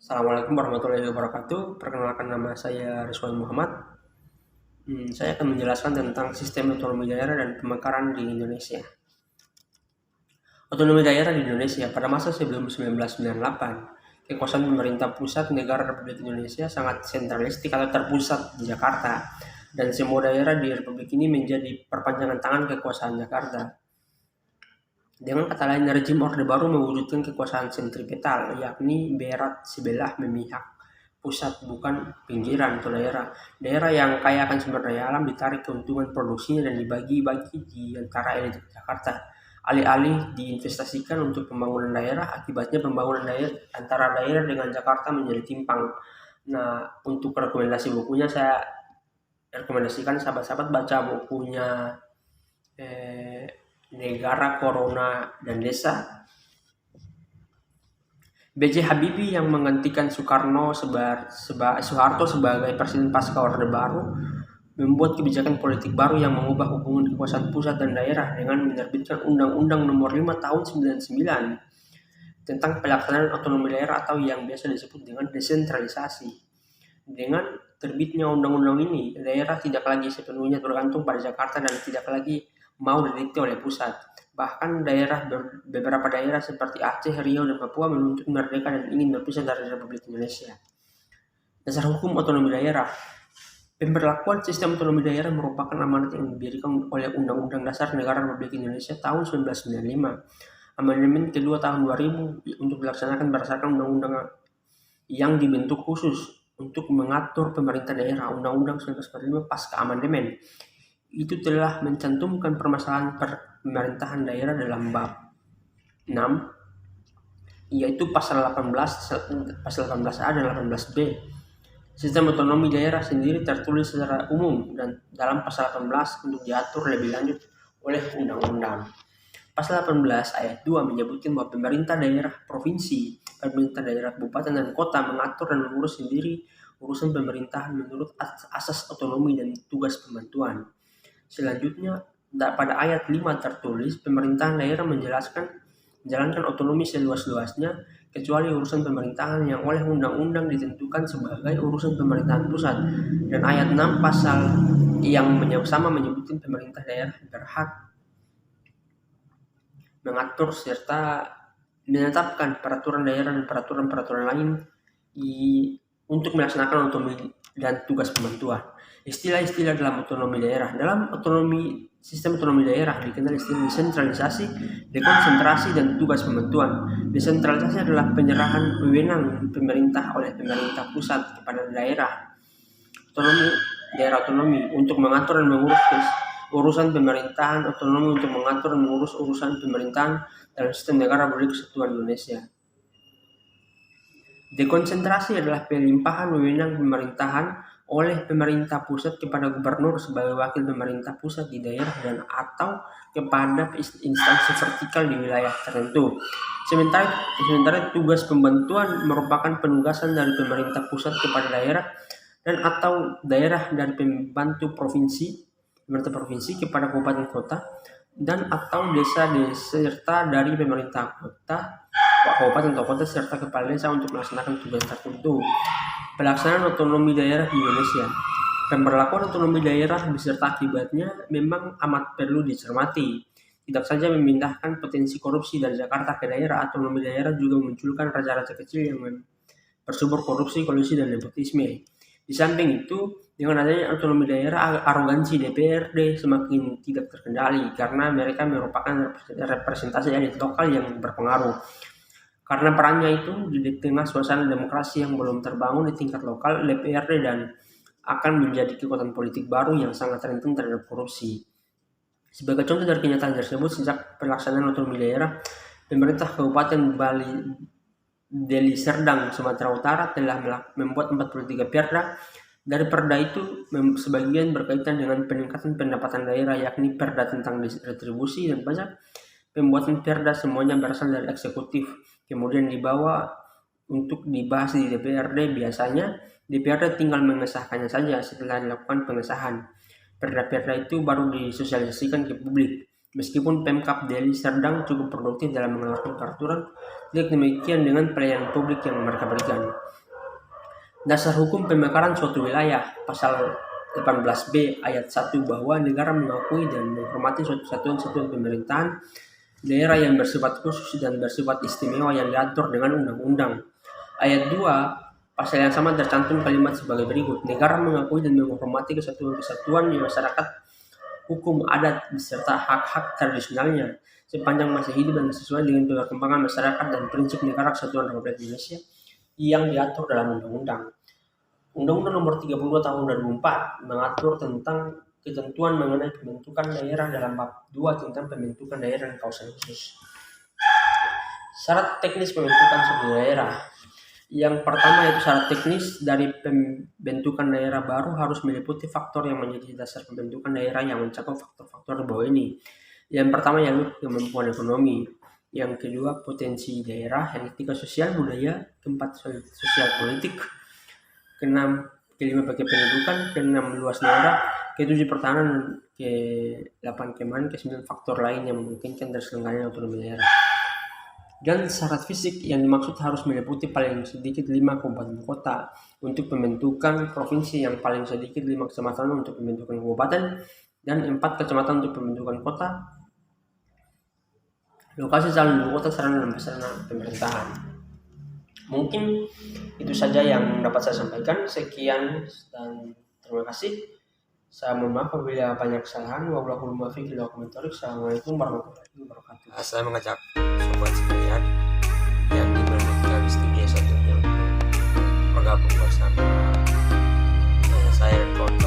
Assalamualaikum warahmatullahi wabarakatuh. Perkenalkan, nama saya Rizwan Muhammad. Saya akan menjelaskan tentang sistem otonomi daerah dan pemekaran di Indonesia. Otonomi daerah di Indonesia pada masa sebelum 1998, kekuasaan pemerintah pusat negara Republik Indonesia sangat sentralistik atau terpusat di Jakarta, dan semua daerah di Republik ini menjadi perpanjangan tangan kekuasaan Jakarta. Dengan kata lain, rezim Orde Baru mewujudkan kekuasaan sentripetal, yakni berat sebelah memihak pusat, bukan pinggiran atau daerah. Daerah yang kaya akan sumber daya alam ditarik keuntungan produksinya dan dibagi-bagi di antara elit Jakarta. Alih-alih diinvestasikan untuk pembangunan daerah, akibatnya pembangunan daerah antara daerah dengan Jakarta menjadi timpang. Nah, untuk rekomendasi bukunya, saya rekomendasikan sahabat-sahabat baca bukunya Negara, Corona, dan Desa, B.J. Habibie yang menggantikan Soeharto sebagai presiden pasca Orde Baru membuat kebijakan politik baru yang mengubah hubungan kekuasaan pusat dan daerah dengan menerbitkan Undang-Undang Nomor 5 Tahun 99 tentang pelaksanaan otonomi daerah atau yang biasa disebut dengan desentralisasi. Dengan terbitnya undang-undang ini, daerah tidak lagi sepenuhnya tergantung pada Jakarta dan tidak lagi mau didikte oleh pusat. Bahkan beberapa daerah seperti Aceh, Riau, dan Papua menuntut merdeka dan ingin berpisah dari Republik Indonesia. Dasar hukum otonomi daerah. Pemberlakuan sistem otonomi daerah merupakan amanat yang diberikan oleh Undang-Undang Dasar Negara Republik Indonesia tahun 1995. Amandemen kedua tahun 2000 untuk dilaksanakan berdasarkan undang-undang yang dibentuk khusus untuk mengatur pemerintah daerah. Undang-Undang 1945 pasca amandemen itu telah mencantumkan permasalahan pemerintahan daerah dalam bab 6, yaitu pasal 18A dan 18B. Sistem otonomi daerah sendiri tertulis secara umum dan dalam pasal 18 untuk diatur lebih lanjut oleh undang-undang. Pasal 18 ayat 2 menyebutkan bahwa pemerintah daerah provinsi, pemerintah daerah kabupaten dan kota mengatur dan mengurus sendiri urusan pemerintahan menurut asas otonomi dan tugas pembantuan. Selanjutnya, pada ayat 5 tertulis, pemerintahan daerah menjalankan otonomi seluas-luasnya, kecuali urusan pemerintahan yang oleh undang-undang ditentukan sebagai urusan pemerintahan pusat. Dan ayat 6 pasal yang sama menyebutkan pemerintah daerah berhak mengatur serta menetapkan peraturan daerah dan peraturan-peraturan lain untuk melaksanakan otonomi dan tugas pembantuan. Istilah-istilah dalam otonomi daerah. Dalam sistem otonomi daerah dikenal istilah desentralisasi, dekonsentrasi, dan tugas pembantuan. Desentralisasi adalah penyerahan wewenang pemerintah oleh pemerintah pusat kepada daerah otonomi untuk mengatur dan mengurus urusan pemerintahan, otonomi untuk mengatur dan mengurus urusan pemerintahan dalam sistem negara Republik Kesatuan Indonesia. Dekonsentrasi adalah pelimpahan wewenang pemerintahan oleh pemerintah pusat kepada gubernur sebagai wakil pemerintah pusat di daerah dan atau kepada instansi vertikal di wilayah tertentu. Sementara tugas pembantuan merupakan penugasan dari pemerintah pusat kepada daerah dan atau daerah dari pemerintah provinsi kepada kabupaten kota dan atau desa serta dari pemerintah kota, kabupaten atau kota serta kepala desa untuk melaksanakan tugas tertentu. Pelaksanaan otonomi daerah di Indonesia. Pemberlakuan otonomi daerah beserta akibatnya memang amat perlu dicermati. Tidak saja memindahkan potensi korupsi dari Jakarta ke daerah, otonomi daerah juga memunculkan raja-raja kecil yang bersumber korupsi, kolusi, dan nepotisme. Di samping itu, dengan adanya otonomi daerah, arogansi DPRD semakin tidak terkendali karena mereka merupakan representasi elit lokal yang berpengaruh. Karena perannya itu di tengah suasana demokrasi yang belum terbangun di tingkat lokal, DPRD dan akan menjadi kekuatan politik baru yang sangat rentan terhadap korupsi. Sebagai contoh dari kenyataan tersebut, sejak pelaksanaan otonomi daerah, pemerintah Kabupaten Deli Serdang, Sumatera Utara telah membuat 43 perda. Dari perda itu, sebagian berkaitan dengan peningkatan pendapatan daerah, yakni perda tentang retribusi dan pajak. Pembuatan perda semuanya berasal dari eksekutif, kemudian dibawa untuk dibahas di DPRD. Biasanya DPRD tinggal mengesahkannya saja. Setelah dilakukan pengesahan, perda-perda itu baru disosialisasikan ke publik. Meskipun Pemkab Deli Serdang cukup produktif dalam mengeluarkan peraturan, tidak demikian dengan pelayanan publik yang mereka berikan. Dasar hukum pemekaran suatu wilayah, pasal 18B ayat 1 bahwa negara mengakui dan menghormati suatu satuan-satuan pemerintahan daerah yang bersifat khusus dan bersifat istimewa yang diatur dengan undang-undang. Ayat 2 pasal yang sama tercantum kalimat sebagai berikut: negara mengakui dan menghormati kesatuan-kesatuan di masyarakat, hukum adat beserta hak-hak tradisionalnya sepanjang masih hidup dan sesuai dengan perkembangan masyarakat dan prinsip negara kesatuan Republik Indonesia yang diatur dalam undang-undang. Undang-Undang Nomor 32 Tahun 2004 mengatur tentang ketentuan mengenai pembentukan daerah dalam bab 2 tentang pembentukan daerah dan kawasan khusus. Syarat teknis pembentukan suatu daerah. Yang pertama yaitu syarat teknis dari pembentukan daerah baru harus meliputi faktor yang menjadi dasar pembentukan daerah yang mencakup faktor-faktor di bawah ini. Yang pertama yaitu kemampuan ekonomi. Yang kedua potensi daerah. Yang ketiga sosial budaya. Keempat sosial politik. Kelima bagi pendidikan. Keenam luas daerah. Ketujuh pertahanan. Ke-8 keamanan. Ke-9 faktor lain yang memungkinkan terselenggaranya otonomi daerah. Dan syarat fisik yang dimaksud harus meliputi paling sedikit 5 kabupaten kota untuk pembentukan provinsi, yang paling sedikit 5 kecamatan untuk pembentukan kabupaten, dan 4 kecamatan untuk pembentukan kota. Lokasi calon ibu kota, sarana dan prasarana pemerintahan. Mungkin itu saja yang dapat saya sampaikan. Sekian dan terima kasih. Saya mohon maaf apabila banyak kesalahan. Wallahul muwaffiq ila aqwamit thoriq. Assalamualaikum warahmatullahi wabarakatuh. Saya mengajak sobat sekalian yang di Bermitra Studio satunya bergabung bersama saya dan